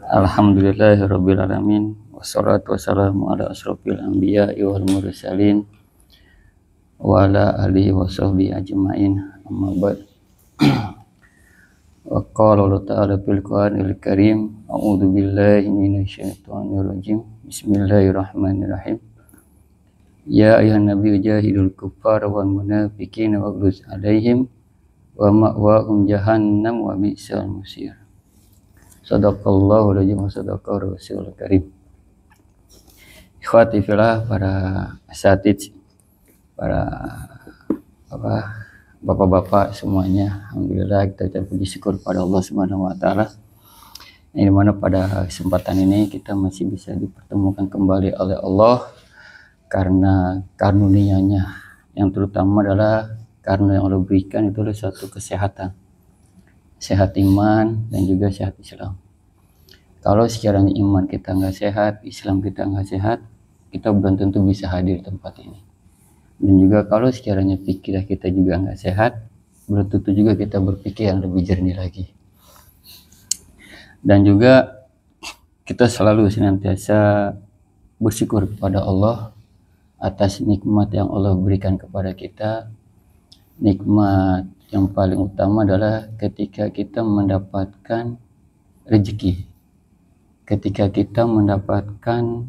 Alhamdulillahirabbil alamin wassalatu wassalamu ala asrofil anbiya'i wal mursalin wa ala alihi washabbihi ajmain, amma ba'd. Wa qala Allah ta'ala fil Qur'anil Karim, a'udzu billahi minasyaitonir rajim. Bismillahirrahmanirrahim. Ya ayyuhan nabiyyu jahidul kuffara wal munafiqina waghluz 'alaihim wa ma'wahum jahannam wa bi'sal masir. Sadaqallahu rajim wa sadaqar rasulul karim. Ikhwati fillah, para asatidz, para bapak-bapak semuanya, alhamdulillah kita ucap puji syukur pada Allah Subhanahu wa taala. Yang dimana pada kesempatan ini kita masih bisa dipertemukan kembali oleh Allah karena karunia-Nya, yang terutama adalah karena yang Allah berikan itu adalah suatu kesehatan, sehat iman dan juga sehat Islam. Kalau sekiranya iman kita nggak sehat, Islam kita nggak sehat, kita belum tentu bisa hadir di tempat ini. Dan juga kalau sekiranya pikiran kita juga nggak sehat, belum tentu juga kita berpikir yang lebih jernih lagi. Dan juga kita selalu senantiasa bersyukur kepada Allah atas nikmat yang Allah berikan kepada kita. Nikmat yang paling utama adalah ketika kita mendapatkan rezeki, ketika kita mendapatkan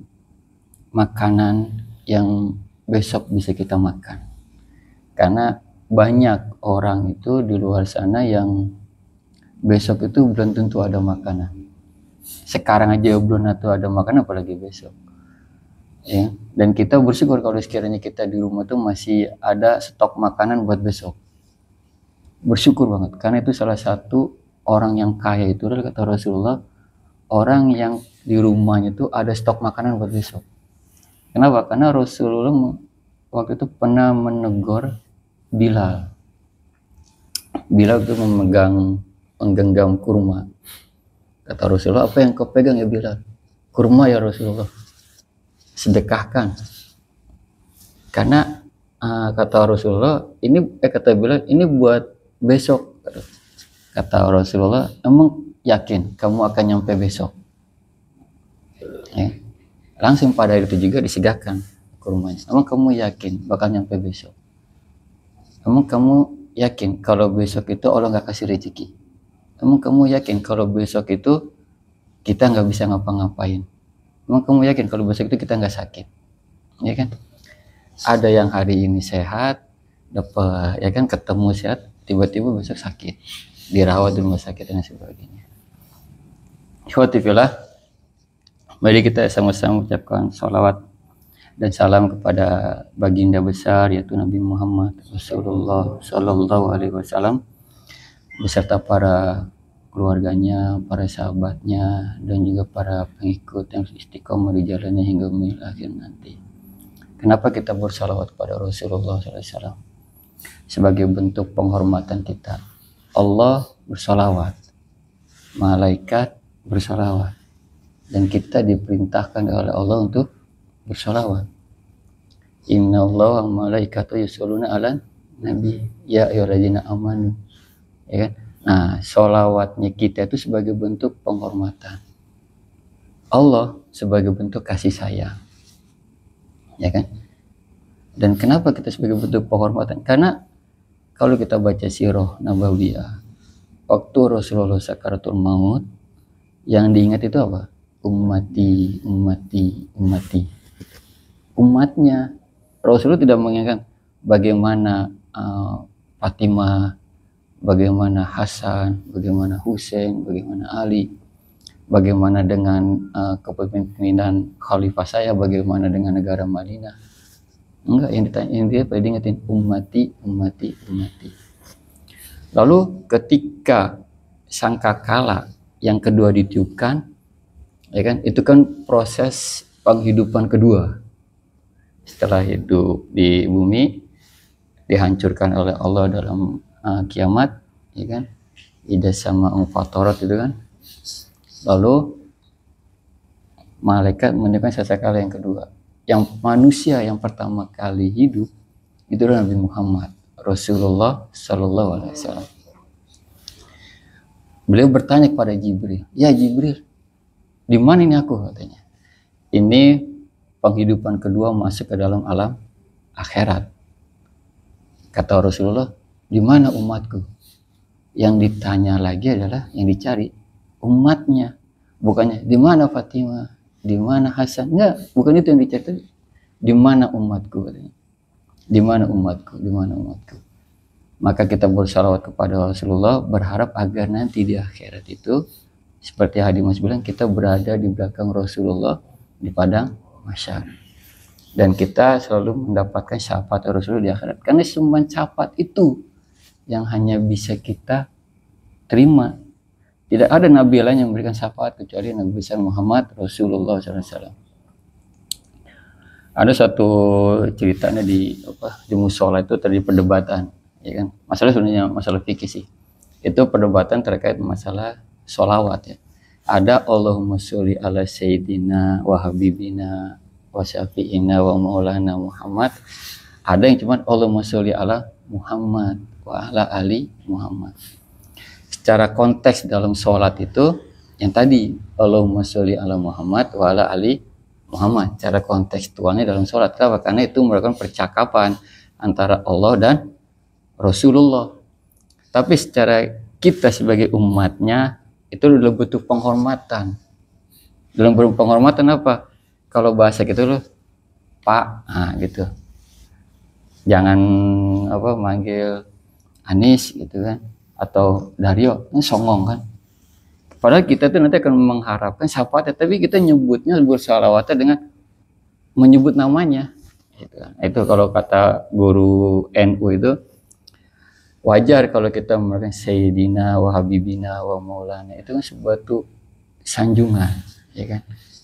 makanan yang besok bisa kita makan. Karena banyak orang itu di luar sana yang besok itu belum tentu ada makanan. Sekarang aja belum tentu ada makanan, apalagi besok. Ya, dan kita bersyukur kalau sekiranya kita di rumah tuh masih ada stok makanan buat besok. Bersyukur banget, karena itu salah satu orang yang kaya itu adalah, kata Rasulullah, orang yang di rumahnya tuh ada stok makanan buat besok. Kenapa? Karena Rasulullah waktu itu pernah menegur Bilal. Bilal itu menggenggam kurma. Kata Rasulullah, apa yang kau pegang ya Bilal? Kurma ya Rasulullah, sedekahkan. Karena kata Rasulullah, kata Bilal, ini buat besok. Kata Rasulullah, emang yakin kamu akan nyampe besok? Ya. Langsung pada itu juga disegahkan kurmanya. Emang kamu yakin bakal nyampe besok? Emang kamu yakin kalau besok itu Allah nggak kasih rezeki? Emang kamu yakin kalau besok itu kita nggak bisa ngapa-ngapain? Emang kamu yakin kalau besok itu kita nggak sakit? Ya kan? Ada yang hari ini sehat, dapat ya kan, ketemu sehat, tiba-tiba besok sakit, dirawat di rumah sakit dan sebagainya. Ikhwati fillah, mari kita sama-sama ucapkan salawat dan salam kepada baginda besar, yaitu Nabi Muhammad Rasulullah Sallallahu Alaihi Wasallam beserta para keluarganya, para sahabatnya, dan juga para pengikut yang istiqomah di jalannya hingga mil akhir nanti. Kenapa kita bersalawat kepada Rasulullah SAW? Sebagai bentuk penghormatan kita. Allah bersalawat, malaikat bersalawat, dan kita diperintahkan oleh Allah untuk bersalawat. Inna Allah wa malaikatu yusholluna ala nabi ya ayyuhalladzina amanu. Ya kan? Nah, sholawatnya kita itu sebagai bentuk penghormatan. Allah sebagai bentuk kasih sayang. Ya kan? Dan kenapa kita sebagai bentuk penghormatan? Karena kalau kita baca sirah nabawiyah, waktu Rasulullah sakaratul maut, yang diingat itu apa? Ummati, ummati, ummati. Umatnya. Rasulullah tidak mengingatkan bagaimana Fatimah, bagaimana Hasan, bagaimana Husain, bagaimana Ali, bagaimana dengan kepemimpinan khalifah saya, bagaimana dengan negara Madinah. Enggak, yang dia diingetin ummati, ummati, ummati. Lalu ketika sangkakala yang kedua ditiupkan, ya kan, itu kan proses penghidupan kedua. Setelah hidup di bumi, dihancurkan oleh Allah dalam kiamat, ya kan, ida sama fatorat itu kan. Lalu malaikat meniupkan sangkakala yang kedua. Yang manusia yang pertama kali hidup itu adalah Nabi Muhammad Rasulullah Sallallahu Alaihi Wasallam. Beliau bertanya kepada Jibril, ya Jibril, di mana ini aku, katanya. Ini penghidupan kedua masuk ke dalam alam akhirat. Kata Rasulullah, di mana umatku? Yang ditanya lagi adalah, yang dicari umatnya, bukannya di mana Fatimah, di mana Hasan. Enggak, bukan itu yang dicari. Di mana umatku, katanya. Di mana umatku, di mana umatku. Maka kita bersalawat kepada Rasulullah, berharap agar nanti di akhirat itu, seperti hadis Mas bilang, kita berada di belakang Rasulullah di padang mahsyar. Dan kita selalu mendapatkan syafaat Rasulullah di akhirat. Karena semua syafaat itu yang hanya bisa kita terima. Tidak ada nabi lain yang memberikan syafaat kecuali Nabi besar Muhammad Rasulullah SAW. Ada satu ceritanya di musola itu terjadi perdebatan, ya kan? Masalah sebenarnya masalah fikih sih. Itu perdebatan terkait masalah sholawat ya. Ada Allahumma sholli ala sayyidina wa habibina wa syafi'ina wa maulana Muhammad. Ada yang cuma Allahumma sholli ala Muhammad wa ala ali Muhammad. Secara konteks dalam sholat itu yang tadi Allahumma sholli ala Muhammad wa ala ali Muhammad. Cara kontekstualnya dalam sholat. Kenapa? Karena itu merupakan percakapan antara Allah dan Rasulullah. Tapi secara kita sebagai umatnya itu dalam bentuk penghormatan. Dalam bentuk penghormatan apa? Kalau bahasa gitu loh, Pak, nah gitu. Jangan manggil Anis gitu kan, atau Dario, ini songong kan. Padahal kita tuh nanti akan mengharapkan syafaatnya, tapi kita nyebutnya bersalawatnya dengan menyebut namanya. Gitu kan. Itu kalau kata guru NU itu wajar kalau kita mengatakan Sayyidina wa Habibina wa Maulana, itu kan suatu sanjungan, ya kan.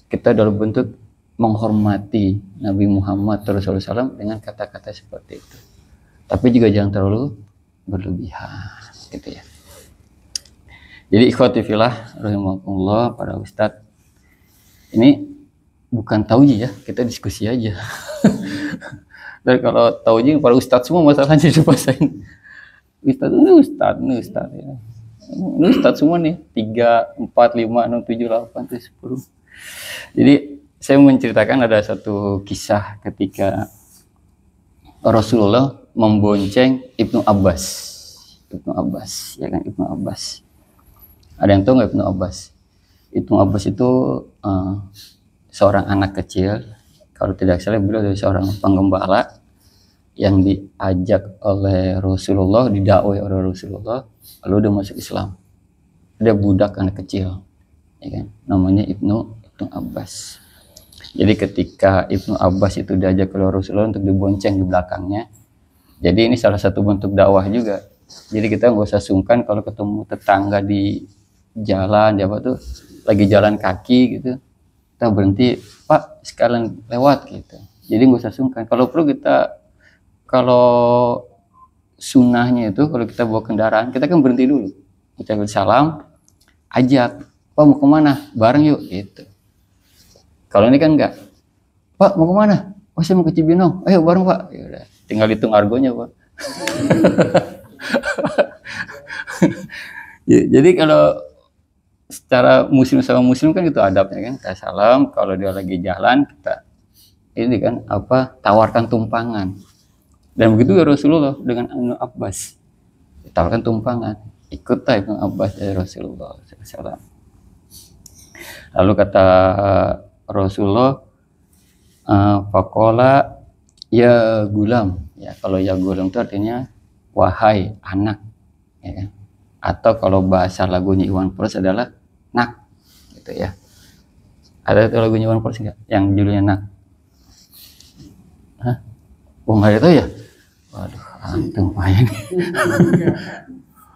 Kita dalam bentuk menghormati Nabi Muhammad SAW dengan kata-kata seperti itu. Tapi juga jangan terlalu berlebihan, gitu ya. Jadi ikhwati fillah rahimakumullah, para ustadz, ini bukan tauji ya, kita diskusi aja. Dan kalau tauji para ustadz semua masalahnya dibahasain. Ustadz ini ustadz ya. Ini ustadz semua nih, 3, 4, 5, 6, 7, 8, 10. Jadi saya menceritakan ada satu kisah ketika Rasulullah membonceng Ibnu Abbas, ya kan, Ibnu Abbas. Ada yang tahu nggak Ibnu Abbas? Ibnu Abbas itu seorang anak kecil, kalau tidak salah beliau dari seorang penggembala yang diajak oleh Rasulullah, didakwai oleh Rasulullah, lalu dia masuk Islam. Dia budak anak kecil, ya kan? Namanya Ibnu Abbas. Jadi ketika Ibnu Abbas itu diajak oleh Rasulullah untuk dibonceng di belakangnya, jadi ini salah satu bentuk dakwah juga. Jadi kita nggak usah sungkan kalau ketemu tetangga di jalan, lagi jalan kaki gitu, kita berhenti, Pak sekalian lewat gitu. Jadi nggak usah sungkan. Kalau perlu kalau sunnahnya itu kalau kita bawa kendaraan, kita kan berhenti dulu, ucapin salam, ajak, Pak mau kemana? Bareng yuk gitu. Kalau ini kan enggak, Pak mau kemana? Oh saya mau ke Cibinong, ayo bareng Pak. Ya udah, tinggal hitung argonya Pak. Ya, jadi kalau secara muslim sama muslim kan itu adabnya kan, kita salam, kalau dia lagi jalan kita ini kan tawarkan tumpangan. Dan begitu ya Rasulullah dengan Ibnu Abbas, tawarkan tumpangan, ikutlah Ibnu Abbas dari Rasulullah SAW. Lalu kata Rasulullah, faqala ya gulam, ya kalau ya gulam itu artinya wahai anak, ya kan? Atau kalau bahasa lagunya Iwan Fals adalah nak, gitu ya. Ada itu lagunya Iwan Fals enggak? Yang judulnya nak. Hah? Oh nggak ada ya? Waduh, antum main.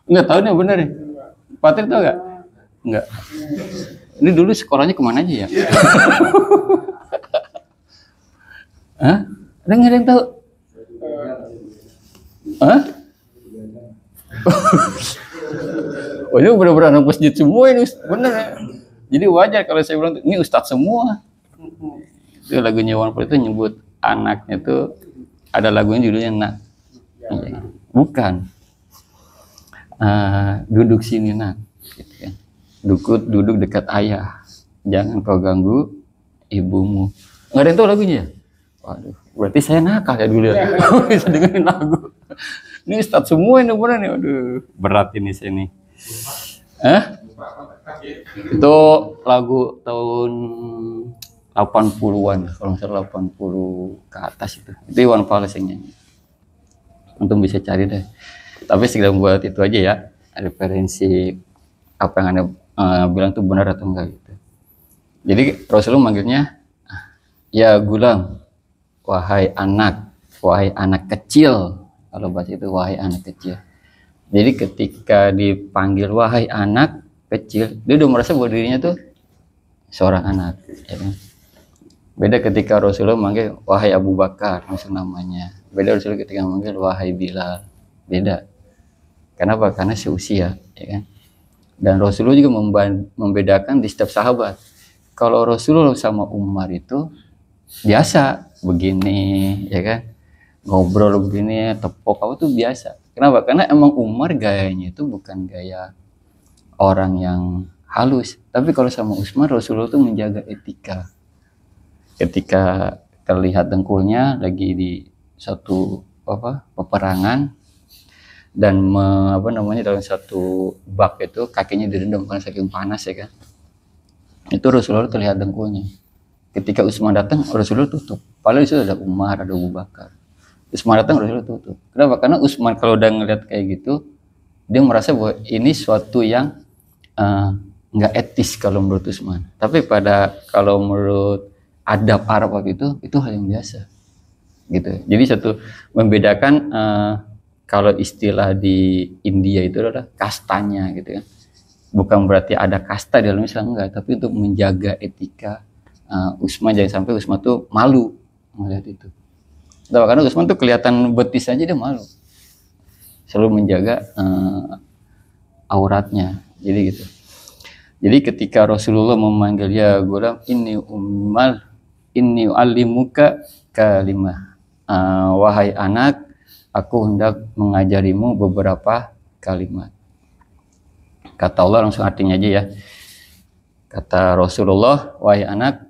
Nggak tahu nih bener nih. Patir tahu nggak? Nggak. Ini dulu sekolahnya kemana aja ya? Hah? Ada nggak yang tahu? Hah? Oh ini bener-bener anak masjid semua ini, bener ya. Jadi wajar kalau saya bilang ini ustadz semua. Itu lagunya Iwan Fals itu nyebut anaknya tuh ada lagunya judulnya nak. Bukan. Duduk sini nak. gitu kan. Duduk dekat ayah, jangan kau ganggu ibumu. Nggak ada yang tahu lagunya ya? Waduh, berarti saya nakal ya dulu ya. Bisa dengerin lagu. Ini Ustadz semua ini beneran nih. Waduh, berat ini saya nih. Itu lagu tahun 80-an, kalau nggak salah 80 ke atas itu. Itu Iwan Fals yang nyanyi. Untung bisa cari deh. Tapi sekedar buat itu aja ya, referensi apa yang Anda bilang itu benar atau enggak gitu. Jadi Rasulullah manggilnya, ya gulam, wahai anak kecil. Kalau bahasa itu wahai anak kecil. Jadi ketika dipanggil wahai anak kecil, dia udah merasa bahwa dirinya tuh seorang anak. Ya kan? Beda ketika Rasulullah manggil wahai Abu Bakar, langsung namanya. Beda Rasulullah ketika manggil wahai Bilal. Beda. Kenapa? Karena seusia, ya kan? Dan Rasulullah juga membedakan di setiap sahabat. Kalau Rasulullah sama Umar itu biasa begini, ya kan? Ngobrol begini, tepok apa tuh biasa. Kenapa? Karena emang Umar gayanya itu bukan gaya orang yang halus. Tapi kalau sama Utsman, Rasulullah tuh menjaga etika. Ketika terlihat dengkulnya lagi di satu peperangan dan dalam satu bak itu kakinya direndam karena saking panas, ya kan? Itu Rasulullah terlihat dengkulnya. Ketika Utsman datang, Rasulullah tutup. Padahal itu ada Umar, ada Abu Bakar. Utsman datang, Rasulullah tutup. Kenapa? Karena Utsman kalau udah ngeliat kayak gitu, dia merasa bahwa ini suatu yang nggak etis kalau menurut Utsman. Tapi kalau menurut adab Arab waktu itu hal yang biasa. Gitu. Jadi satu membedakan kalau istilah di India itu adalah kastanya gitu kan. Bukan berarti ada kasta di dalam Islam, enggak, tapi untuk menjaga etika. Utsman jangan sampai Utsman tuh malu melihat itu. Karena Utsman tuh kelihatan betis aja dia malu. Selalu menjaga auratnya. Jadi gitu. Jadi ketika Rasulullah memanggil ya gulam inni u'allimuka kalimah. Wahai anak, aku hendak mengajarimu beberapa kalimat. Kata Allah langsung artinya aja ya. Kata Rasulullah, wahai anak,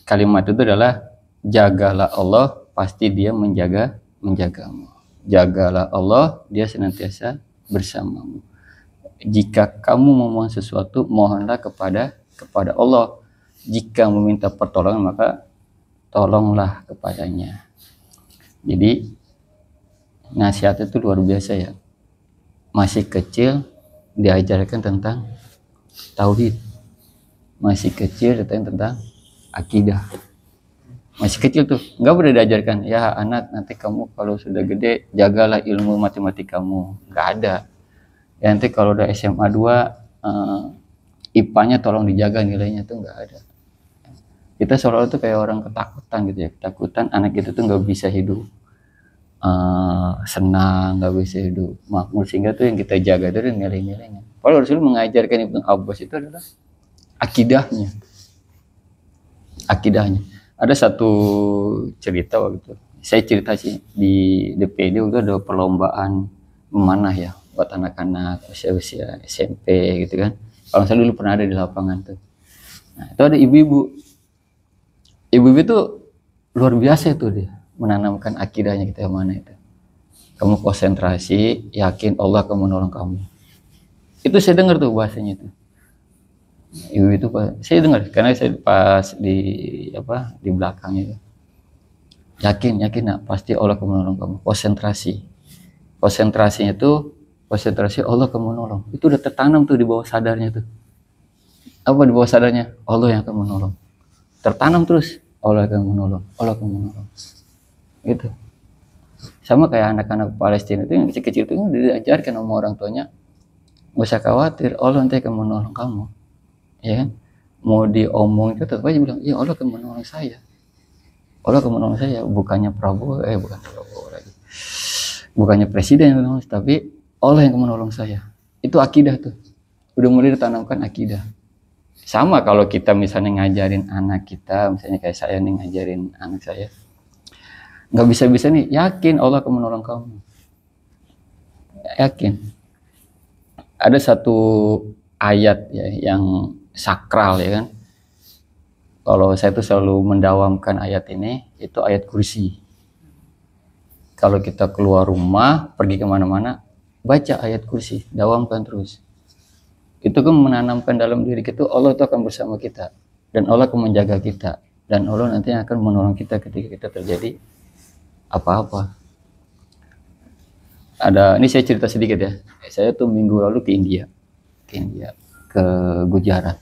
kalimat itu adalah jagalah Allah, pasti dia menjagamu. Jagalah Allah, dia senantiasa bersamamu. Jika kamu memohon sesuatu, mohonlah kepada Allah. Jika meminta pertolongan, maka tolonglah kepadanya. Jadi nasihat itu luar biasa ya. Masih kecil diajarkan tentang tauhid. Masih kecil tentang akidah. Masih kecil tuh nggak boleh diajarkan, ya anak nanti kamu kalau sudah gede jagalah ilmu matematika kamu. Nggak ada. Ya, nanti kalau udah SMA 2 IPA-nya tolong dijaga nilainya, tuh nggak ada. Kita seolah-olah tuh kayak orang ketakutan gitu ya. Ketakutan anak itu tuh nggak bisa hidup senang, nggak bisa hidup makmur, sehingga tuh yang kita jaga itu nilai-nilainya. Kalau Rasul mengajarkan Ibnu Abbas itu adalah akidahnya. Ada satu cerita waktu itu, saya cerita sih di DPD itu ada perlombaan memanah ya buat anak-anak usia SMP gitu kan. Kalau saya dulu pernah ada di lapangan tuh. Nah, itu ada ibu-ibu itu luar biasa itu dia menanamkan akidahnya kita yang mana itu. Kamu konsentrasi, yakin Allah akan menolong kamu. Itu saya dengar tuh bahasanya itu. Ibu itu saya dengar karena saya pas di belakangnya itu. Yakin nak, pasti Allah akan menolong kamu. Konsentrasinya itu konsentrasi Allah akan menolong. Itu udah tertanam tuh di bawah sadarnya tuh. Apa di bawah sadarnya? Allah yang akan menolong. Tertanam terus, Allah akan menolong. Gitu. Sama kayak anak-anak Palestina itu yang kecil-kecil itu diajarkan sama orang tuanya, nggak usah khawatir, Allah nanti akan menolong kamu. Ya kan? Mau diomong itu tetap aja bilang, iya Allah akan menolong saya. Allah akan menolong saya, bukannya Prabowo lagi. Bukannya presiden yang menolong, tapi Allah yang akan menolong saya. Itu akidah tuh. Udah mulai ditanamkan akidah. Sama kalau kita misalnya ngajarin anak kita, misalnya kayak saya nih ngajarin anak saya, nggak bisa-bisa nih, yakin Allah akan menolong kamu. Yakin. Ada satu ayat ya yang sakral ya kan. Kalau saya tuh selalu mendawamkan ayat ini, itu ayat kursi. Kalau kita keluar rumah, pergi kemana-mana, baca ayat kursi, dawamkan terus. Itu kan menanamkan dalam diri kita, Allah itu akan bersama kita. Dan Allah akan menjaga kita. Dan Allah nanti akan menolong kita ketika kita terjadi apa-apa. Ini saya cerita sedikit ya. Saya tuh minggu lalu ke India, ke Gujarat.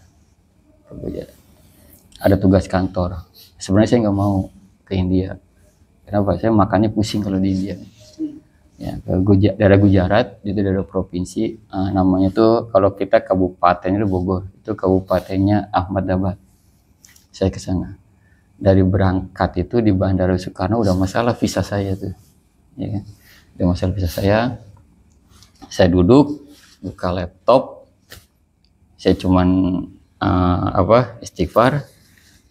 Ada tugas kantor. Sebenarnya saya nggak mau ke India. Kenapa? Saya makannya pusing kalau di India. Ya, ke daerah Gujarat, itu daerah provinsi. Namanya tuh kalau kita kabupatennya Bogor, itu kabupatennya Ahmedabad. Saya ke sana. Dari berangkat itu di Bandara Soekarno udah masalah visa saya tuh. Ya kan? Udah masalah visa saya. Saya duduk, buka laptop. Saya cuman istighfar,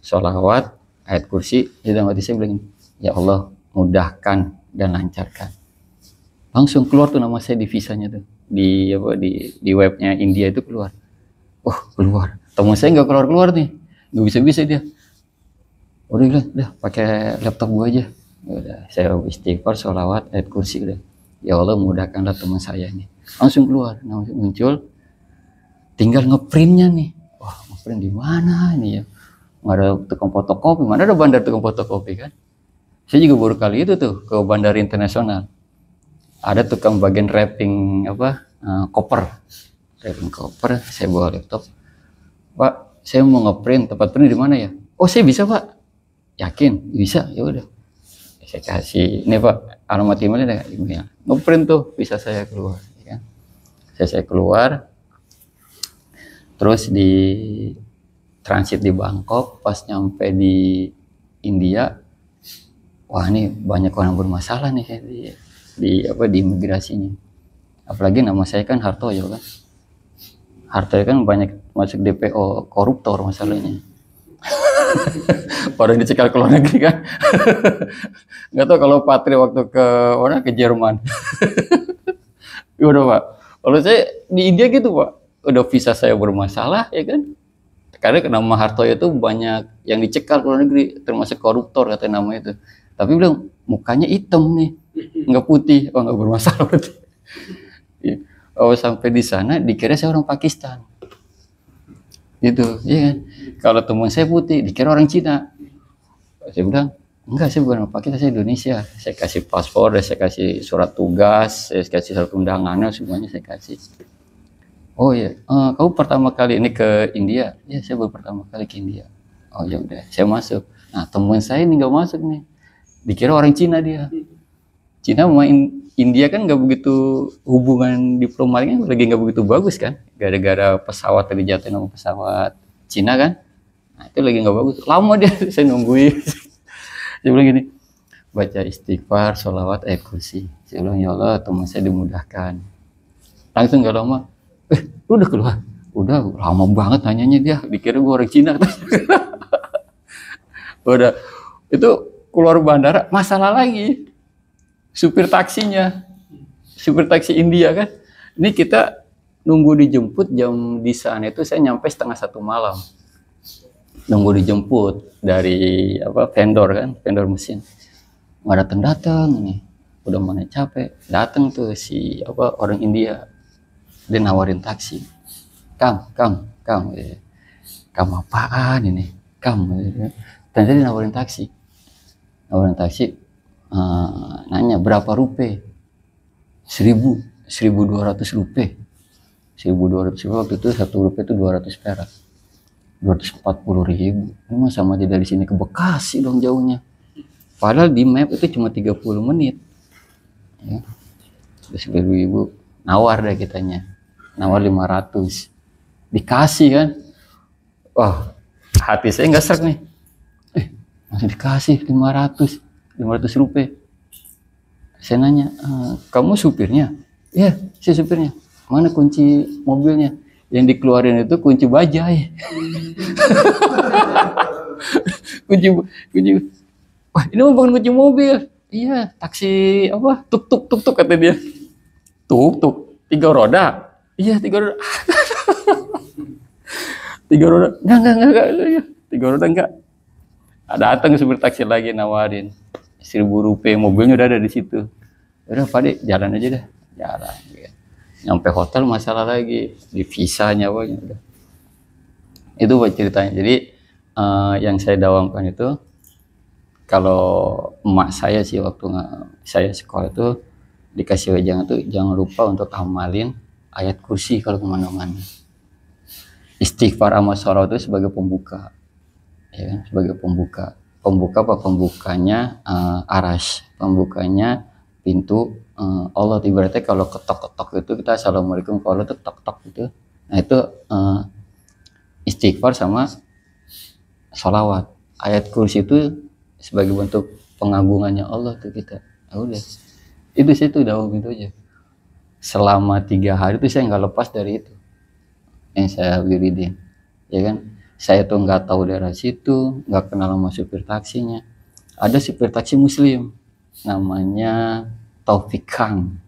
sholawat, ayat kursi. Jadi dalam hati saya bilang, ya Allah mudahkan dan lancarkan. Langsung keluar tuh nama saya di visanya tuh, di webnya India itu keluar. Oh keluar. Teman saya nggak keluar nih, nggak bisa dia. Udah pakai laptop gua aja. Udah, saya istighfar, sholawat, ayat kursi udah. Ya Allah mudahkanlah teman saya nih. Langsung keluar, langsung muncul. Tinggal ngeprintnya nih. Wah ngeprint di mana nih ya? Nggak ada tukang fotokopi, mana ada bandar tukang fotokopi kan? Saya juga baru kali itu tuh ke bandar internasional. Ada tukang bagian wrapping koper. Wrapping koper, saya bawa laptop. Pak, saya mau ngeprint, tempat print di mana ya? Oh, saya bisa, Pak. Yakin? Bisa, ya udah. Saya kasih, ini Pak, alamat emailnya ada email. Ngeprint tuh, bisa saya keluar, ya kan? Saya keluar. Terus di transit di Bangkok, pas nyampe di India, wah ini banyak orang bermasalah nih di imigrasinya. Apalagi nama saya kan Hartoyo kan. Hartoyo kan banyak masuk DPO koruptor masalahnya. Orang dicekal ke luar negeri kan. Nggak tahu kalau Patri waktu ke Jerman. Udah Pak. Kalau saya di India gitu Pak. Udah visa saya bermasalah ya kan. Karena nama Hartoyo itu banyak yang dicekal ke luar negeri, termasuk koruptor kata nama itu. Tapi bilang mukanya hitam nih, nggak putih, nggak bermasalah berarti. Oh sampai di sana dikira saya orang Pakistan, gitu, iya kan? Kalau teman saya putih, dikira orang Cina. Saya bilang enggak, saya bukan orang Pakistan, saya Indonesia. Saya kasih paspor, saya kasih surat tugas, saya kasih surat undangannya, semuanya saya kasih. Oh iya, kamu pertama kali ini ke India? Ya saya baru pertama kali ke India. Oh ya udah, saya masuk. Nah teman saya ini nggak masuk nih. Dikira orang Cina dia. Cina sama India kan nggak begitu hubungan diplomatiknya lagi nggak begitu bagus kan, gara-gara pesawat tadi jatuh sama pesawat Cina kan. Nah itu lagi nggak bagus. Lama dia saya nungguin. Saya bilang gini, baca istighfar, sholawat, ayat kursi. Saya bilang ya Allah teman saya dimudahkan. Langsung nggak lama, lu udah keluar? Udah lama banget nanyanya dia, dikira gua orang Cina. Udah itu keluar bandara masalah lagi, supir taksi India kan. Ini kita nunggu dijemput jam di sana itu saya nyampe 1:30 malam, nunggu dijemput dari vendor mesin. Nggak datang nih, udah mana capek, datang tuh si orang India, dia nawarin taksi. Kam apaan ini? Ternyata dia nawarin taksi. Nanya berapa rupiah? 1.200 rupiah. 1.200 rupiah waktu itu 1 rupiah itu 200 perak. 240.000. Ini mah sama aja dari sini ke Bekasi dong jauhnya. Padahal di map itu cuma 30 menit. Ya. Terus ibu nawar deh kitanya. Nawar 500. Dikasih kan. Wah, hati saya nggak serak nih. Masih dikasih 500 rupiah. Saya nanya, kamu supirnya? Iya, saya supirnya. Mana kunci mobilnya? Yang dikeluarin itu kunci bajai. kunci. Wah, ini bukan kunci mobil. Iya, taksi tuk-tuk kata dia. Tuk-tuk, 3 roda. Iya, 3 roda. Tiga roda, enggak. Tiga roda enggak. Ada datang supir taksi lagi nawarin 1.000 rupiah, mobilnya udah ada di situ. Udah Pak Dek, jalan aja dah, jalan. Ya. Nyampe hotel masalah lagi, di visanya apa udah. Itu buat ceritanya. Jadi yang saya dawamkan itu, kalau emak saya sih waktu saya sekolah itu dikasih wejangan tuh jangan lupa untuk amalin ayat kursi kalau kemana-mana. Istighfar sama sholawat itu sebagai pembuka, ya kan? Sebagai pembuka. Pembuka apa? Pembukanya aras, pembukanya pintu Allah. Ibaratnya kalau ketok-ketok itu kita assalamualaikum, kalau itu ketok-ketok itu, nah itu istighfar sama sholawat. Ayat kursi itu sebagai bentuk pengagungannya Allah tuh kita. Nah, udah itu sih tuh daun itu aja. Selama 3 hari itu saya nggak lepas dari itu yang saya wiridin, ya kan. Saya tuh nggak tahu daerah situ, nggak kenal sama supir taksinya. Ada supir taksi muslim namanya Taufik Khan,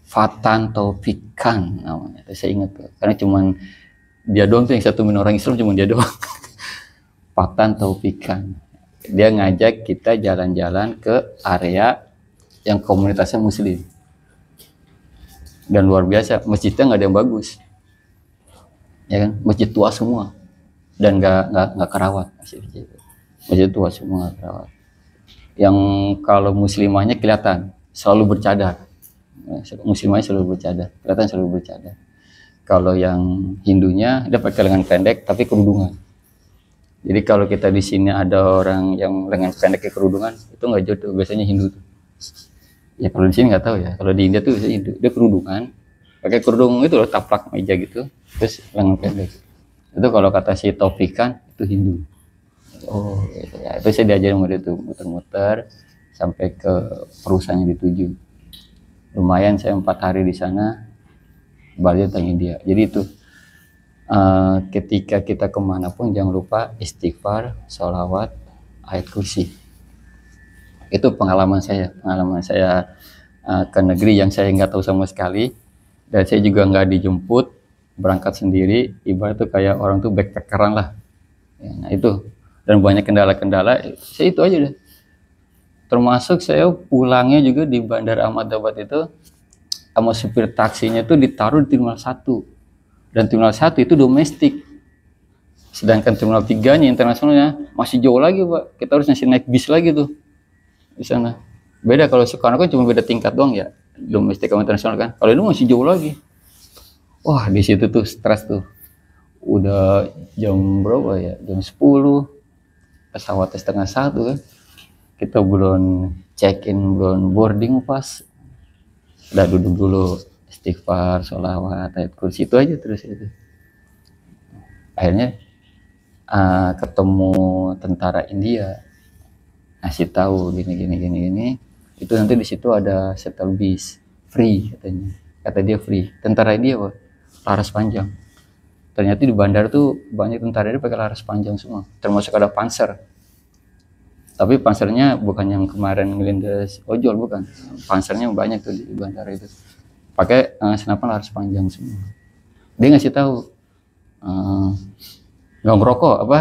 Fatan Taufik Khan namanya. Saya ingat tuh karena cuman dia doang tuh yang satu orang Islam, cuma dia doang. Fatan Taufik Khan, dia ngajak kita jalan-jalan ke area yang komunitasnya muslim, dan luar biasa, masjidnya nggak ada yang bagus, ya kan, masjid tua semua dan nggak kerawat, masjid tua semua nggak kerawat. Yang kalau muslimahnya kelihatan selalu bercadar, muslimahnya selalu bercadar, kelihatan selalu bercadar. Kalau yang Hindunya dia pakai lengan pendek tapi kerudungan. Jadi kalau kita di sini ada orang yang lengan pendek ke kerudungan, itu nggak jodoh, biasanya Hindu tuh. Ya kalau di sini nggak tahu ya, kalau di India tuh Hindu, dia kerudungan, pakai kerudung itu loh, taplak meja gitu, terus lengan pendek. Itu kalau kata si Taufik kan itu Hindu. Oh gitu ya, itu saya diajarin sama dia tuh muter-muter sampai ke perusahaannya dituju. Lumayan saya 4 hari di sana, balik tanya dia. Jadi itu ketika kita kemanapun jangan lupa istighfar, sholawat, ayat kursi. Itu pengalaman saya ke negeri yang saya nggak tahu sama sekali, dan saya juga nggak dijemput, berangkat sendiri, ibarat tuh kayak orang tuh backpackeran lah. Ya, nah itu, dan banyak kendala-kendala, saya itu aja deh. Termasuk saya pulangnya juga di Bandara Ahmadabad itu, sama supir taksinya tuh ditaruh di Terminal 1. Dan Terminal 1 itu domestik. Sedangkan Terminal 3-nya internasionalnya masih jauh lagi, Pak. Kita harus naik bis lagi tuh di sana. Beda kalau Soekarno kan cuma beda tingkat doang ya, domestik sama internasional kan. Kalau ini masih jauh lagi. Wah, di situ tuh stres tuh. Udah jam berapa ya? Jam 10. Pesawatnya 12:30 kan. Kita belum check-in, belum boarding pas. Udah duduk dulu, istighfar, sholawat, ayat kursi, itu aja terus itu. Akhirnya ketemu tentara India, ngasih tahu gini. Itu nanti di situ ada shuttle bis free katanya. Kata dia free. Tentara India apa? Laras panjang. Ternyata di bandar tuh banyak tentara dia pakai laras panjang semua, termasuk ada panser. Tapi pansernya bukan yang kemarin ngelindas ojol, bukan. Pansernya banyak tuh di bandara itu. Pakai senapan laras panjang semua. Dia ngasih tahu, nggak ngerokok apa?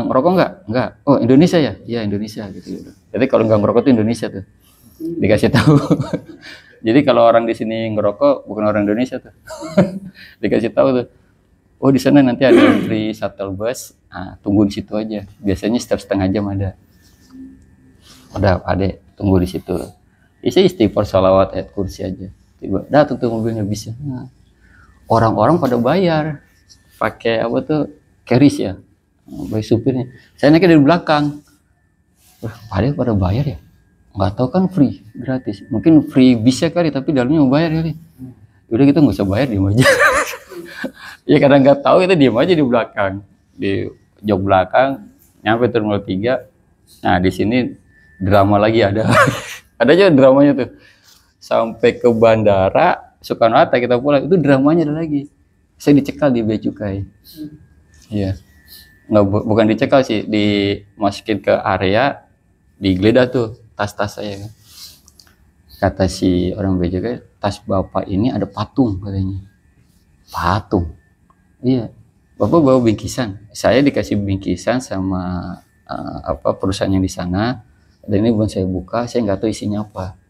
Ngerokok nggak? Oh Indonesia ya? Iya Indonesia gitu. Jadi kalau nggak ngerokok tuh Indonesia tuh. Dikasih tahu. Jadi kalau orang di sini ngerokok bukan orang Indonesia tuh. Dikasih tahu tuh. Oh di sana nanti ada free shuttle bus. Tunggu di situ aja. Biasanya setiap setengah jam ada. Udah adek tunggu di situ. Isi istighfar, sholawat, ayat kursi aja. Tiba datang tuh mobilnya bisa. Orang-orang pada bayar pakai apa tuh, keris ya, bayar supirnya. Saya naiknya dari belakang. Ada pada bayar ya? Nggak tahu kan free, gratis. Mungkin free bisa kali, tapi dalamnya mau bayar kali. Udah kita nggak usah bayar, diem aja. Ya kadang nggak tahu kita diem aja di belakang, di jok belakang. Nyampe Terminal 3. Nah di sini drama lagi ada. Ada aja dramanya tuh. Sampai ke bandara Soekarno-Hatta kita pulang, itu dramanya ada lagi. Saya dicekal di bea cukai. Iya. Bukan dicekal sih, dimasukin ke area, digeledah tuh tas-tas saya kan. Kata si orang bea cukai, tas bapak ini ada patung katanya. Patung. Iya. Bapak bawa bingkisan, saya dikasih bingkisan sama perusahaan yang di sana, dan ini belum saya buka, saya nggak tahu isinya apa.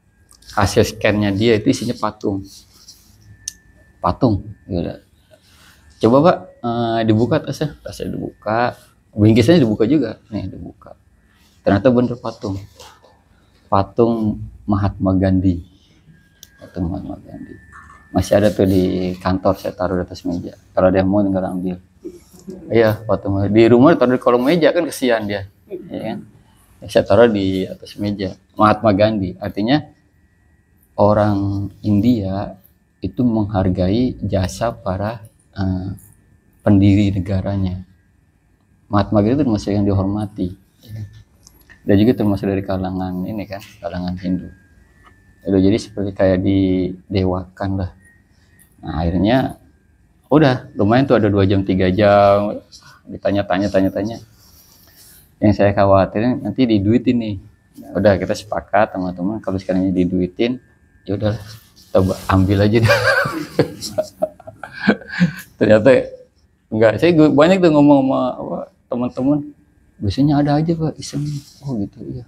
Hasil scan-nya dia itu isinya patung, gitu. Coba Pak, dibuka tasnya dibuka, bingkisannya dibuka juga, nih dibuka. Ternyata bener patung Mahatma Gandhi. Patung Mahatma Gandhi. Masih ada tuh di kantor, saya taruh di atas meja. Kalau ada yang mau tinggal ambil. Iya, patung di rumah taruh di kolong meja kan kesian dia, ya kan? Saya taruh di atas meja. Mahatma Gandhi, artinya orang India itu menghargai jasa para pendiri negaranya. Mahatma Gandhi itu termasuk yang dihormati, dan juga termasuk dari kalangan ini kan, kalangan Hindu. Jadi seperti kayak didewakan lah. Nah akhirnya udah lumayan tuh, ada 2 jam 3 jam ditanya-tanya. Yang saya khawatirin nanti diduitin nih. Udah kita sepakat teman-teman, kalau sekarang ini diduitin, ya udah coba ambil aja deh. Ternyata enggak, saya banyak tuh ngomong sama teman-teman, biasanya ada aja Pak iseng. Oh gitu ya.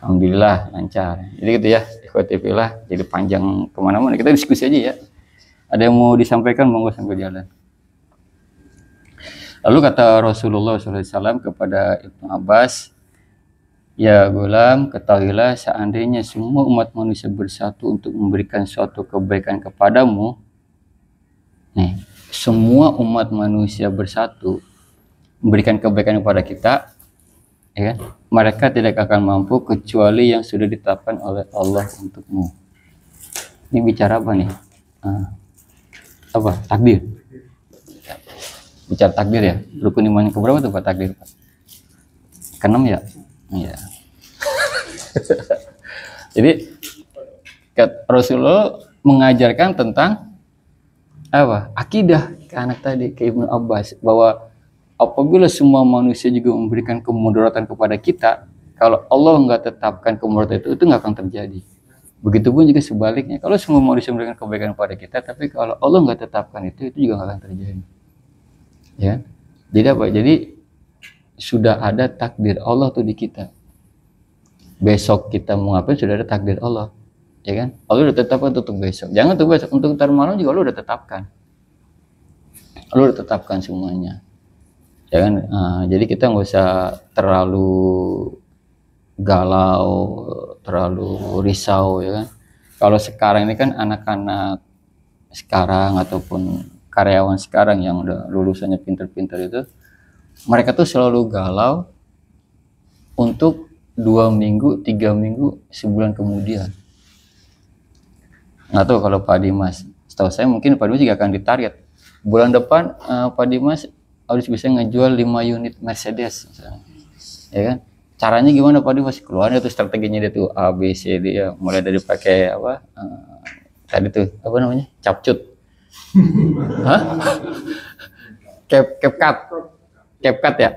Alhamdulillah lancar. Jadi gitu ya, ikuti lah. Jadi panjang kemana-mana, kita diskusi aja ya. Ada yang mau disampaikan, monggo sambil jalan. Lalu kata Rasulullah SAW kepada Ibnu Abbas, ya gulam, ketahuilah seandainya semua umat manusia bersatu untuk memberikan suatu kebaikan kepadamu, nih, semua umat manusia bersatu memberikan kebaikan kepada kita, ya kan? Mereka tidak akan mampu kecuali yang sudah ditetapkan oleh Allah untukmu. Ini bicara apa nih? Apa? Takdir. Bicara takdir ya. Rukun iman yang keberapa tuh Pak takdir Pak? Keenam ya? Iya. Jadi Rasulullah mengajarkan tentang apa? Akidah ke anak tadi, ke Ibnu Abbas, bahwa apabila semua manusia juga memberikan kemudaratan kepada kita, kalau Allah nggak tetapkan kemudaratan itu nggak akan terjadi. Begitupun juga sebaliknya, kalau semua manusia memberikan kebaikan kepada kita, tapi kalau Allah nggak tetapkan itu juga nggak akan terjadi. Ya, jadi apa? Jadi sudah ada takdir Allah tuh di kita. Besok kita mau ngapain sudah ada takdir Allah, ya kan? Allah udah tetapkan untuk besok. Jangan tuh besok, untuk ntar malam juga Allah udah tetapkan. Allah udah tetapkan semuanya. Ya kan? Jadi kita nggak usah terlalu galau, terlalu risau, ya kan? Kalau sekarang ini kan anak-anak sekarang ataupun karyawan sekarang yang udah lulusannya pinter-pinter itu, mereka tuh selalu galau untuk 2 minggu, 3 minggu, sebulan kemudian. Nggak tahu kalau Pak Dimas, setahu saya mungkin Pak Dimas juga akan ditarget bulan depan, Pak Dimas harus bisa ngejual 5 unit Mercedes misalnya. Ya kan? Caranya gimana Pak Dimas? Keluarnya tuh strateginya dia tuh A, B, C, D ya. Mulai dari pakai apa? Tadi tuh apa namanya? Capcut. Hah? CapCut ya?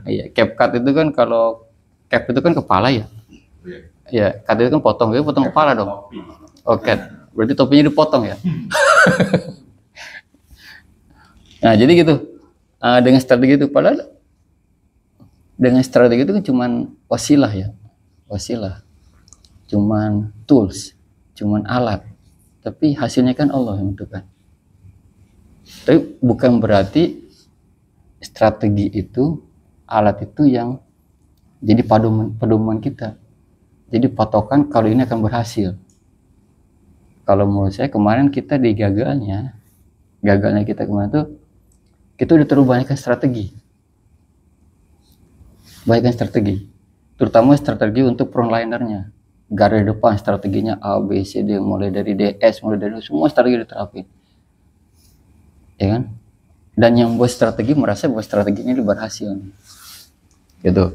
Iya, CapCut itu kan, kalau cap itu kan kepala ya. Iya, cut itu kan potong, ya potong kepala dong. Oke, berarti topinya dipotong ya. Nah, jadi gitu. Dengan strategi itu, padahal dengan strategi itu kan cuman wasilah ya. Wasilah. Cuman tools, cuman alat. Tapi hasilnya kan Allah yang menentukan. Tapi bukan berarti strategi itu, alat itu yang jadi pedoman kita. Jadi patokan kalau ini akan berhasil. Kalau menurut saya kemarin kita di gagalnya kita kemarin tuh, kita udah terlalu banyakkan strategi. Terutama strategi untuk frontlinernya. Garda depan strateginya A, B, C, D, mulai dari DS, mulai dari semua strategi diterapin. Ya kan? Dan yang buat strategi merasa bahwa strateginya itu berhasil. Gitu.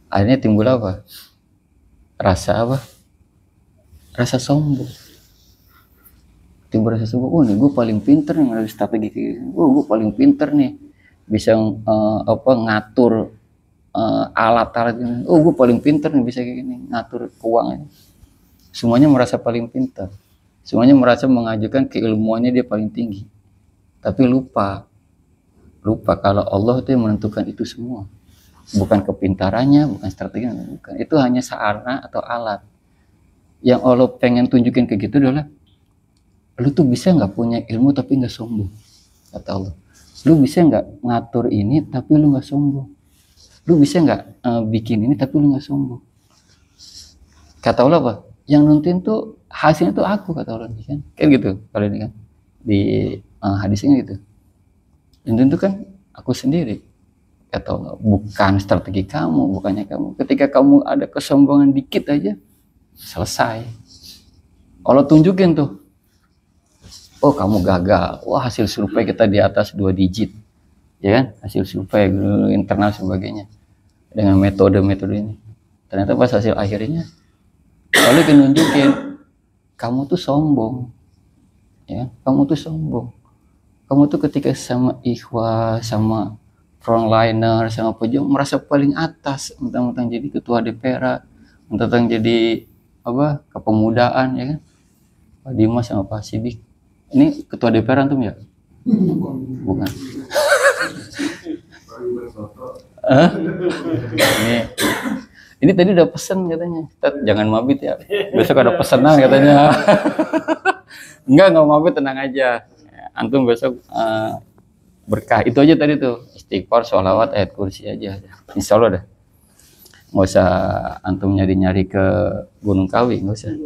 Akhirnya timbul apa? Rasa apa? Rasa sombong. Timbul rasa sombong. Oh nih gue paling pinter nih ngambil strategi kayak gini. Oh gue paling pinter nih bisa ngatur alat-alat ini. Oh gue paling pinter nih bisa kayak gini ngatur keuangan. Semuanya merasa paling pintar. Semuanya merasa mengajukan keilmuannya dia paling tinggi. Tapi lupa lupa kalau Allah itu yang menentukan itu semua. Bukan kepintarannya, bukan strateginya, bukan. Itu hanya sarana atau alat. Yang Allah pengen tunjukin ke gitu adalah, lu tuh bisa nggak punya ilmu tapi nggak sombong, kata Allah. Lu bisa nggak ngatur ini tapi lu nggak sombong. Lu bisa nggak bikin ini tapi lu nggak sombong. Kata Allah apa? Yang nonton tuh hasilnya tuh aku, kata Allah kan. Kayak gitu kalau ini kan di hadisnya gitu. Yang itu kan aku sendiri, kata Allah. Bukan strategi kamu, bukannya kamu. Ketika kamu ada kesombongan dikit aja, selesai. Allah tunjukin tuh. Oh, kamu gagal. Wah, hasil survei kita di atas 2 digit. Ya kan? Hasil survei internal sebagainya. Dengan metode-metode ini. Ternyata pas hasil akhirnya, lalu nunjukin kamu tuh sombong. Ya, kamu tuh sombong. Kamu tuh ketika sama ikhwah, sama frontliner, sama pejuang merasa paling atas, mentang-mentang jadi ketua DPR, mentang-mentang jadi apa? Kepemudaan, ya kan? Pak Dimas sama Pak Sidik. Ini ketua DPR antum ya? Bukan. Ini tadi udah pesen katanya. Jangan mabit ya. Besok ada pesanan katanya. Enggak mabit, tenang aja. Antum besok berkah. Itu aja tadi tuh. Istighfar, sholawat, ayat kursi aja. Insya Allah dah. Nggak usah antum nyari-nyari ke Gunung Kawi, nggak usah.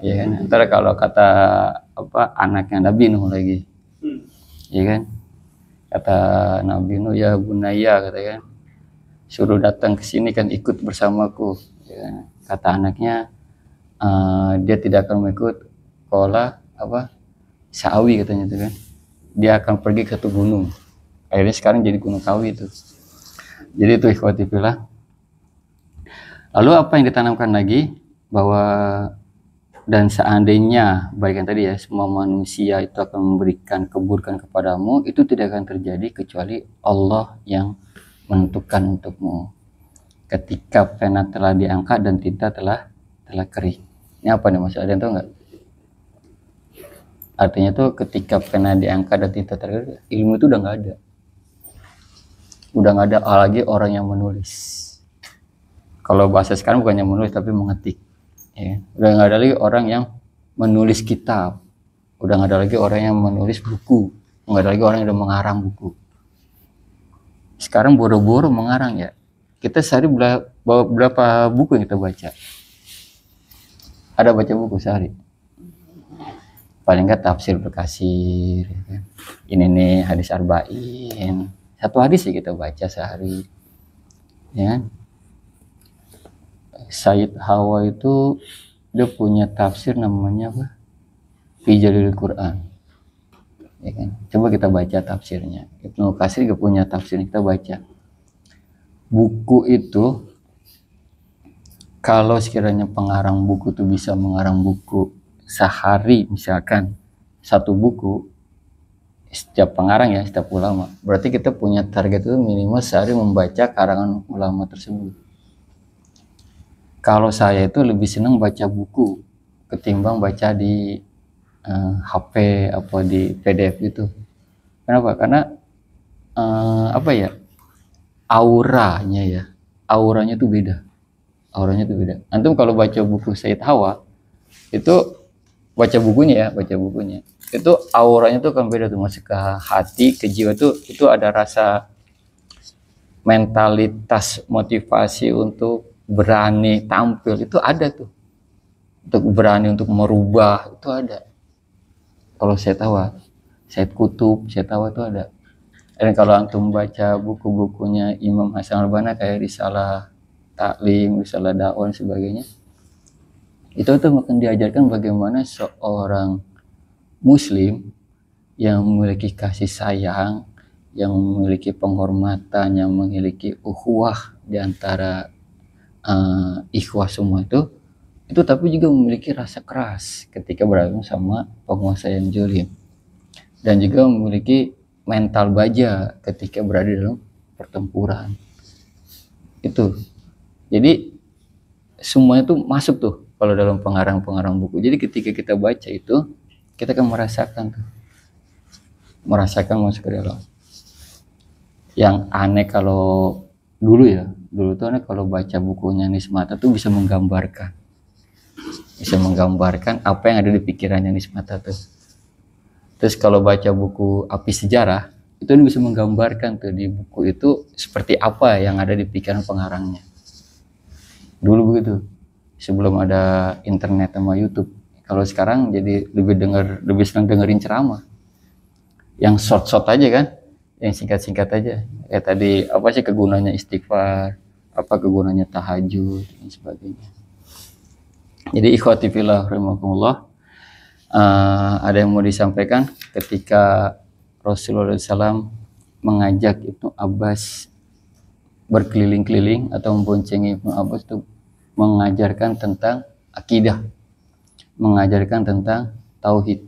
Ya kan? Ntar kalau kata apa anaknya Nabi Nuh lagi, ya kan? Kata Nabi Nuh, ya bunaya, kata kan, suruh datang ke sini kan, ikut bersamaku. Ya kan? Kata anaknya, dia tidak akan mengikut kola apa Sa'awi katanya itu kan. Dia akan pergi ke satu gunung. Akhirnya sekarang jadi Gunung Kawi itu. Jadi itu ikhwati fillah. Lalu apa yang ditanamkan lagi, bahwa dan seandainya baik yang tadi ya, semua manusia itu akan memberikan keburukan kepadamu, itu tidak akan terjadi kecuali Allah yang menentukan untukmu. Ketika pena telah diangkat dan tinta telah kering. Ini apa nih Mas? Ada yang tahu nggak? Artinya tuh ketika pena diangkat dan tinta telah kering, ilmu itu udah nggak ada. Udah nggak ada lagi orang yang menulis. Kalau bahasa sekarang bukannya menulis tapi mengetik. Ya, udah nggak ada lagi orang yang menulis kitab, udah nggak ada lagi orang yang menulis buku, nggak ada lagi orang yang udah mengarang buku. Sekarang boro-boro mengarang ya. Kita sehari berapa buku yang kita baca? Ada baca buku sehari? Paling nggak tafsir berkasir, ya kan? Ini nih hadis arba'in, 1 hadis sih kita baca sehari, ya kan? Sayyid Hawa itu dia punya tafsir namanya apa? Fi Jalil Quran. Ya kan? Coba kita baca tafsirnya. Ibnu Katsir juga punya tafsir, kita baca. Buku itu kalau sekiranya pengarang buku itu bisa mengarang buku sehari, misalkan 1 buku, setiap pengarang ya, setiap ulama, berarti kita punya target itu minimal sehari membaca karangan ulama tersebut. Kalau saya itu lebih senang baca buku ketimbang baca di HP apa di PDF itu. Kenapa? Karena apa ya? Auranya tuh beda. Antum kalau baca buku Sayyid Hawa itu baca bukunya. Itu auranya tuh kan beda tuh, masuk ke hati, ke jiwa tuh, itu ada rasa mentalitas motivasi untuk berani tampil, itu ada tuh, untuk berani untuk merubah, itu ada. Kalau saya tahu, Said Kutub, saya tahu itu ada. Dan kalau antum baca buku-bukunya Imam Hasan al-Banna kayak Risalah Taklim, Risalah Dakwah dan sebagainya, itu tuh akan diajarkan bagaimana seorang muslim yang memiliki kasih sayang, yang memiliki penghormatan, yang memiliki ukhuwah di antara ikhwah semua itu tapi juga memiliki rasa keras ketika berada sama penguasa yang zalim, dan juga memiliki mental baja ketika berada dalam pertempuran. Itu jadi semuanya tuh masuk tuh kalau dalam pengarang buku. Jadi ketika kita baca itu, kita akan merasakan masuk ke dalam. Yang aneh kalau dulu tuh aneh kalau baca bukunya Nismata tuh bisa menggambarkan apa yang ada di pikirannya Nismata tuh. Terus kalau baca buku Api Sejarah itu dia bisa menggambarkan tuh di buku itu seperti apa yang ada di pikiran pengarangnya. Dulu begitu, sebelum ada internet sama YouTube. Kalau sekarang jadi lebih senang dengerin ceramah yang short aja kan, yang singkat aja. Kayak tadi apa sih kegunaannya istighfar, apa kegunaannya tahajud dan sebagainya. Jadi ikhwati fillah rahimakumullah, ada yang mau disampaikan ketika Rasulullah SAW mengajak Ibnu Abbas berkeliling-keliling atau memboncengi Ibnu Abbas itu mengajarkan tentang akidah, mengajarkan tentang tauhid,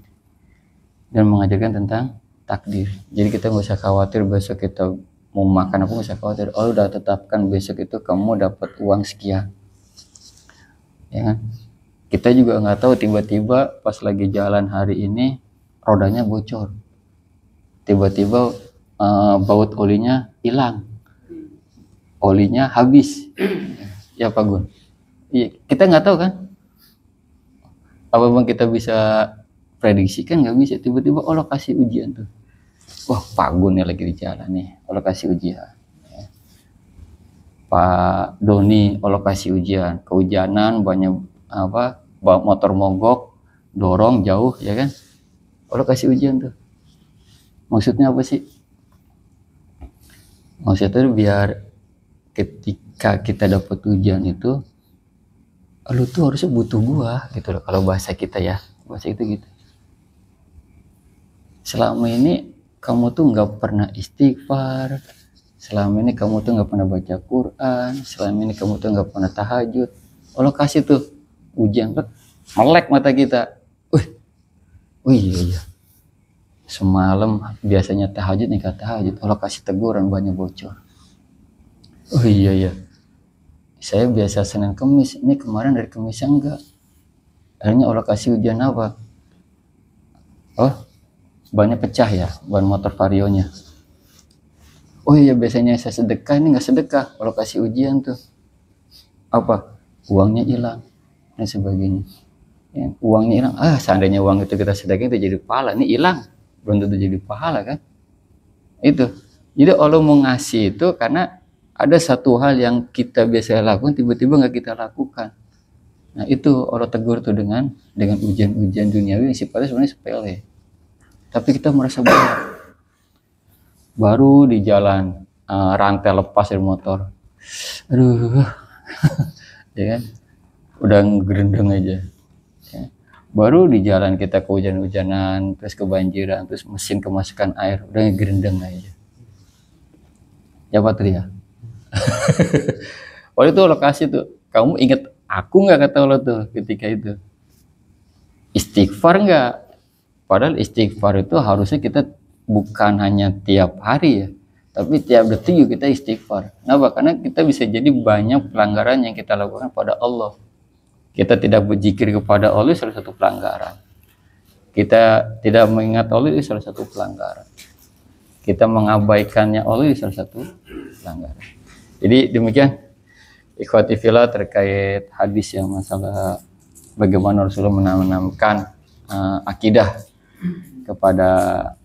dan mengajarkan tentang takdir. Jadi kita nggak usah khawatir besok kita mau makan apa, nggak usah khawatir. Oh, udah tetapkan besok itu kamu dapat uang sekian, ya kan? Kita juga nggak tahu tiba-tiba pas lagi jalan hari ini rodanya bocor, tiba-tiba baut olinya hilang, olinya habis, ya Pak Gun. Iya, kita nggak tahu kan? Apa bang kita bisa prediksi? Kan nggak bisa. Tiba-tiba Allah kasih ujian tuh. Wah, Pak Gun nih lagi di jalan nih, Allah kasih ujian. Pak Doni, Allah kasih ujian, kehujanan, banyak apa, motor mogok, dorong jauh, ya kan? Allah kasih ujian tuh. Maksudnya apa sih? Maksudnya biar ketika kita dapat ujian itu, lu tuh harusnya butuh gua gitu loh, kalau bahasa kita ya, bahasa itu gitu. Selama ini kamu tuh nggak pernah istighfar, selama ini kamu tuh nggak pernah baca Quran, selama ini kamu tuh nggak pernah tahajud. Allah kasih tuh ujian, melek mata kita. Iya. Semalam biasanya tahajud nih kata tahajud, Allah kasih teguran banyak bocor. Oh iya. Saya biasa Senin Kemis, ini kemarin dari Kemisnya enggak. Akhirnya Allah kasih ujian apa? Oh, bannya pecah ya, ban motor varionya. Oh iya, biasanya saya sedekah, ini enggak sedekah. Allah kasih ujian tuh. Apa? Uangnya hilang dan sebagainya. Ya, uangnya hilang. Seandainya uang itu kita sedekah itu jadi pahala, ini hilang. Belum tentu jadi pahala kan? Itu. Jadi Allah mau ngasih itu karena ada satu hal yang kita biasa lakukan tiba-tiba nggak kita lakukan. Nah itu Allah tegur tuh dengan ujian-ujian duniawi yang sifatnya sebenarnya sepele. Tapi kita merasa berat. Baru di jalan rantai lepas dari motor. Aduh. Ya kan? Udah ngerendeng aja. Ya. Baru di jalan kita kehujan-hujanan, terus kebanjiran, terus mesin kemasukan air, udah ngerendeng aja. Ya Pak Tria. Waktu itu Allah kasih tuh, kamu ingat aku nggak, kata Allah tuh ketika itu, istighfar nggak? Padahal istighfar itu harusnya kita bukan hanya tiap hari ya, tapi tiap detik juga kita istighfar. Kenapa? Karena kita bisa jadi banyak pelanggaran yang kita lakukan pada Allah. Kita tidak berzikir kepada Allah, salah satu pelanggaran. Kita tidak mengingat Allah, itu salah satu pelanggaran. Kita mengabaikannya Allah, itu salah satu pelanggaran. Jadi demikian ikhwati fillah terkait hadis yang masalah bagaimana Rasulullah menanamkan akidah kepada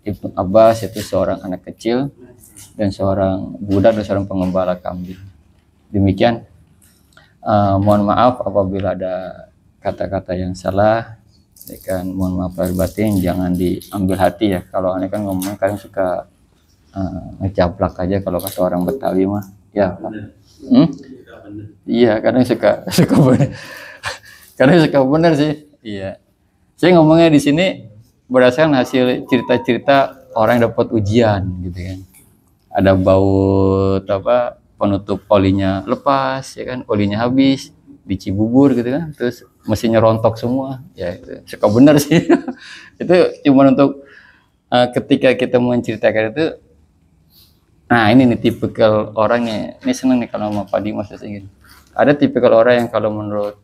Ibnu Abbas, yaitu seorang anak kecil dan seorang budak dan seorang pengembala kambing. Demikian, mohon maaf apabila ada kata-kata yang salah, dan mohon maaf lahir batin, jangan diambil hati ya. Kalau aneh kan ngomong kan suka ngecaplak aja kalau kata orang Betawi mah. Ya, iya, kadang suka bener. Kadang suka bener sih. Iya. Saya ngomongnya di sini berdasarkan hasil cerita-cerita orang yang dapat ujian gitu kan. Ada baut apa, penutup olinya lepas ya kan, olinya habis di Cibubur gitu kan, terus mesinnya rontok semua. Ya itu suka bener sih. Itu cuma untuk ketika kita menceritakan itu. Nah ini nih tipikal orangnya, ini seneng nih kalau sama Pak Dimas gitu. Ada tipikal orang yang kalau menurut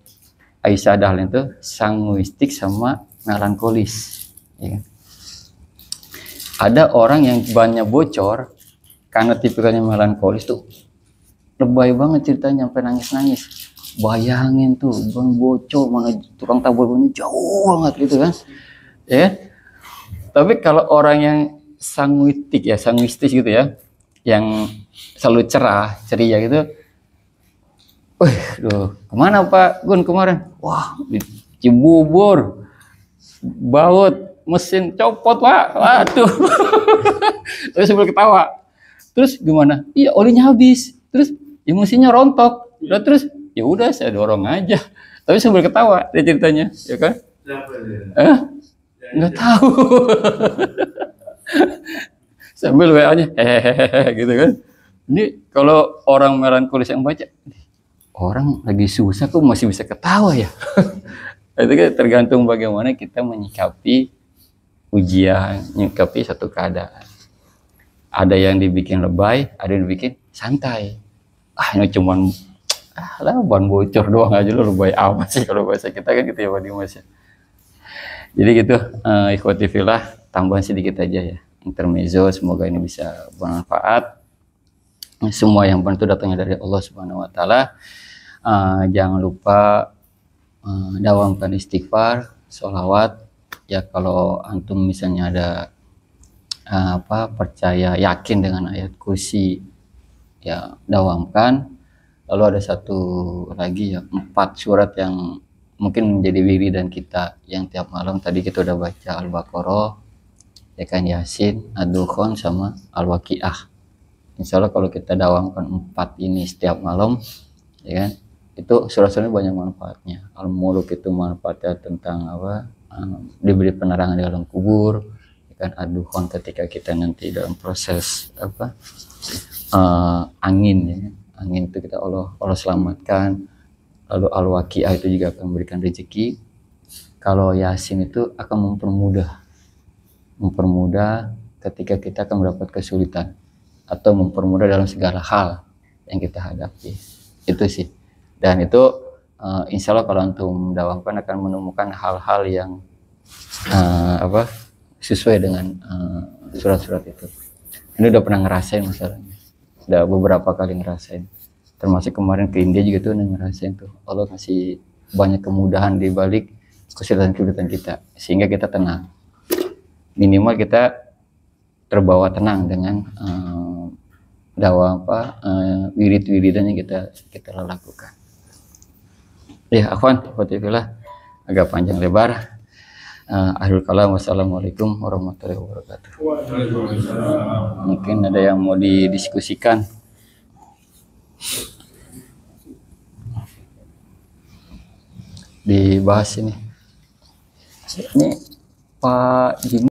Aisyah Dahlan itu sanguistik sama melankolis. Ya kan? Ada orang yang bannya bocor karena tipikalnya melankolis tuh lebay banget ceritanya sampai nangis-nangis. Bayangin tuh Bang Boco mana tukang tabur bunyi jauh banget gitu kan. Ya. Tapi kalau orang yang sanguistik ya, sanguistis gitu ya, yang selalu cerah, ceria gitu. Wih, kemana Pak Gun kemarin? Wah, di Cibubur, baut mesin copot Pak. Waduh. Terus sambil ketawa. Terus gimana? Iya, olinya habis. Terus ya mesinnya rontok. Udah terus ya udah saya dorong aja. Tapi sambil ketawa dia ceritanya, ya kan? Nggak tahu. Sambil WA-nya hehehe gitu kan. Ini kalau orang melankolis yang baca, orang lagi susah kok masih bisa ketawa ya. Itu kan tergantung bagaimana kita menyikapi ujian, menyikapi satu keadaan. Ada yang dibikin lebay, ada yang dibikin santai. Ini cuman lah ban bocor doang aja lo, lebay amat sih kalau bahasa kita kan gitu ya Pak Dimas ya. Jadi gitu, ikhwati fillah, tambahan sedikit aja ya, intermezzo, semoga ini bisa bermanfaat. Semua yang benar itu datangnya dari Allah Subhanahu wa taala. Jangan lupa dawamkan istighfar, sholawat. Ya kalau antum misalnya ada percaya, yakin dengan ayat kursi, ya dawamkan. Lalu ada satu lagi ya, 4 surat yang mungkin menjadi wiridan kita yang tiap malam. Tadi kita udah baca Al-Baqarah, ya kan, Yasin, Ad-Dukhan sama Al-Waqiah. Insya Allah kalau kita dawamkan 4 ini setiap malam, ya kan, itu surat-suratnya banyak manfaatnya. Al-Muluk itu manfaatnya tentang diberi penerangan di alam kubur, ya kan. Ad-Dukhan ketika kita nanti dalam proses angin, ya kan? Angin itu kita Allah selamatkan. Lalu Al-Waqiah itu juga akan memberikan rezeki. Kalau Yasin itu akan mempermudah ketika kita akan mendapat kesulitan atau mempermudah dalam segala hal yang kita hadapi. Itu sih. Dan itu insya Allah kalau antum dawamkan akan menemukan hal-hal yang sesuai dengan surat-surat itu. Ini udah pernah ngerasain masalahnya. Udah beberapa kali ngerasain, termasuk kemarin ke India juga tuh ngerasain tuh Allah ngasih banyak kemudahan di balik kesulitan-kesulitan kita, sehingga kita tenang, minimal kita terbawa tenang dengan wirid-wiridan yang kita lakukan. Ya akhwan, alhamdulillah agak panjang lebar. Akhirul kalam, wassalamualaikum warahmatullahi wabarakatuh. Mungkin ada yang mau didiskusikan. Dibahas ini Pak Jimmy.